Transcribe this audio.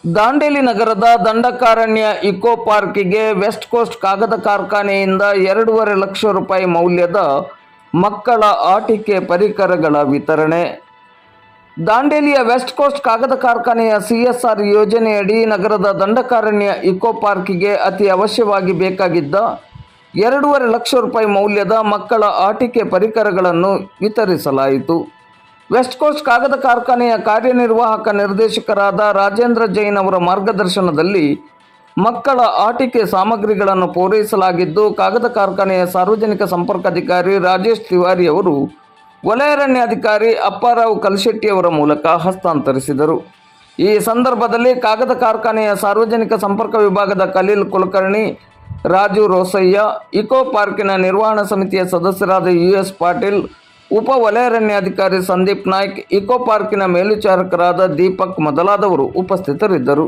ದಾಂಡೇಲಿ ನಗರದ Dandakaranya eco ಪಾರ್ಕಿಗೆ West coast ಕಾಗದ ಕಾರ್ಖಾನೆಯಿಂದ 2.5 ಲಕ್ಷ ರೂಪಾಯಿ ಮೌಲ್ಯದ ಮಕ್ಕಳ ಆಟಿಕೆ ಪರಿಕರಗಳ ವಿತರಣೆ. ದಾಂಡೇಲಿಯ ವೆಸ್ಟ್ ಕೋಸ್ಟ್ ಕಾಗದ ಕಾರ್ಖಾನೆಯ CSR ಯೋಜನೆಯಡಿ ನಗರದ ದಂಡಕಾರಣ್ಯ ಇಕೋ ಪಾರ್ಕಿಗೆ ಅತಿ ಅವಶ್ಯವಾಗಿ ಬೇಕಾಗಿದ್ದ 2.5 ಲಕ್ಷ ರೂಪಾಯಿ ಮೌಲ್ಯದ ಮಕ್ಕಳ ಆಟಿಕೆ ಪರಿಕರಗಳನ್ನು ವಿತರಿಸಲಾಯಿತು. ವೆಸ್ಟ್ ಕೋಸ್ಟ್ ಕಾಗದ ಕಾರ್ಖಾನೆಯ ಕಾರ್ಯನಿರ್ವಾಹಕ ನಿರ್ದೇಶಕರಾದ ರಾಜೇಂದ್ರ ಜೈನ್ ಅವರ ಮಾರ್ಗದರ್ಶನದಲ್ಲಿ ಮಕ್ಕಳ ಆಟಿಕೆ ಸಾಮಗ್ರಿಗಳನ್ನು ಪೂರೈಸಲಾಗಿದ್ದು, ಕಾಗದ ಕಾರ್ಖಾನೆಯ ಸಾರ್ವಜನಿಕ ಸಂಪರ್ಕಾಧಿಕಾರಿ ರಾಜೇಶ್ ತಿವಾರಿ ಅವರು ವಲಯಾರಣ್ಯಾಧಿಕಾರಿ ಅಪ್ಪಾರಾವ್ ಕಲ್ಶೆಟ್ಟಿ ಅವರ ಮೂಲಕ ಹಸ್ತಾಂತರಿಸಿದರು. ಈ ಸಂದರ್ಭದಲ್ಲಿ ಕಾಗದ ಕಾರ್ಖಾನೆಯ ಸಾರ್ವಜನಿಕ ಸಂಪರ್ಕ ವಿಭಾಗದ ಖಲೀಲ್ ಕುಲಕರ್ಣಿ, ರಾಜು ರೋಸಯ್ಯ, ಇಕೋ ಪಾರ್ಕಿನ ನಿರ್ವಹಣಾ ಸಮಿತಿಯ ಸದಸ್ಯರಾದ US ಪಾಟೀಲ್, ಉಪ ವಲಯಾರಣ್ಯಾಧಿಕಾರಿ ಸಂದೀಪ್ ನಾಯ್ಕ್, ಇಕೋ ಪಾರ್ಕಿನ ಮೇಲ್ವಿಚಾರಕರಾದ ದೀಪಕ್ ಮೊದಲಾದವರು ಉಪಸ್ಥಿತರಿದ್ದರು.